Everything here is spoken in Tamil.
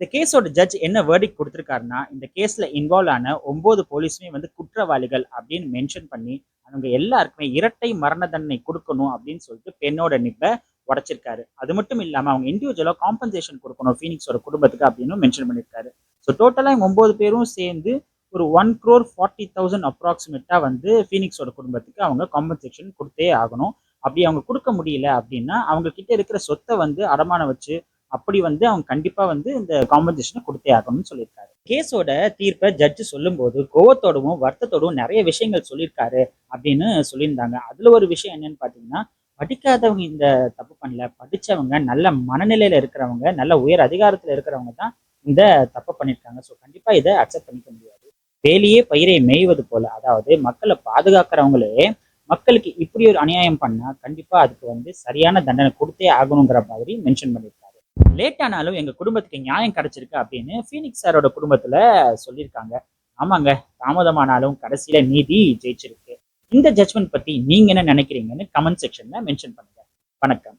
இந்த கேஸோட ஜட்ஜ் என்ன வேர்டிக் கொடுத்திருக்காருன்னா, இந்த கேஸ்ல இன்வால்வ் ஆன 9 போலீஸுமே வந்து குற்றவாளிகள் அப்படின்னு மென்ஷன் பண்ணி, அவங்க எல்லாருக்குமே இரட்டை மரண தண்டனை குடுக்கணும் அப்படின்னு சொல்லிட்டு பெண்ணோட நிப்ப உடைச்சிருக்காரு. அது மட்டும் இல்லாம அவங்க இண்டிவிஜுவலா காம்பன்சேஷன் குடுக்கணும் ஃபீனிக்ஸோட குடும்பத்துக்கு அப்படின்னு மென்ஷன் பண்ணியிருக்காரு. ஸோ டோட்டலா இவங்க 9 பேரும் சேர்ந்து ஒரு 1,40,00,000 அப்ராக்ஸிமேட்டா வந்து ஃபீனிக்ஸோட குடும்பத்துக்கு அவங்க காம்பன்சேஷன் குடுத்தே ஆகணும். அப்படி அவங்க குடுக்க முடியல அப்படின்னா, அவங்க கிட்ட இருக்கிற சொத்த வந்து அடமானம் வச்சு அப்படி வந்து அவங்க கண்டிப்பா வந்து இந்த காம்பன்சேஷனை கொடுத்தே ஆகணும்னு சொல்லியிருக்காரு. கேஸோட தீர்ப்பை ஜட்ஜு சொல்லும்போது கோவத்தோடவும் வருத்தத்தோடவும் நிறைய விஷயங்கள் சொல்லியிருக்காரு அப்படின்னு சொல்லியிருந்தாங்க. அதுல ஒரு விஷயம் என்னன்னு பாத்தீங்கன்னா, படிக்காதவங்க இந்த தப்பு பண்ணல, படிச்சவங்க நல்ல மனநிலையில இருக்கிறவங்க, நல்ல உயர் அதிகாரத்துல இருக்கிறவங்க தான் இந்த தப்பை பண்ணியிருக்காங்க. ஸோ கண்டிப்பா இதை அக்செப்ட் பண்ணிக்க முடியாது. வேலியே பயிரை மேய்வது போல, அதாவது மக்களை பாதுகாக்கிறவங்களே மக்களுக்கு இப்படி ஒரு அநியாயம் பண்ணா கண்டிப்பா அதுக்கு வந்து சரியான தண்டனை கொடுத்தே ஆகணுங்கிற மாதிரி மென்ஷன் பண்ணியிருக்காரு. லேட் ஆனாலும் எங்க குடும்பத்துக்கு நியாயம் கிடைச்சிருக்கு அப்படின்னு ஃபீனிக்ஸ் சாரோட குடும்பத்துல சொல்லியிருக்காங்க. ஆமாங்க, தாமதமானாலும் கடைசியில நீதி ஜெயிச்சிருக்கு. இந்த ஜட்ஜ்மெண்ட் பத்தி நீங்க என்ன நினைக்கிறீங்கன்னு கமெண்ட் செக்ஷன்ல மென்ஷன் பண்ணுங்க. வணக்கம்.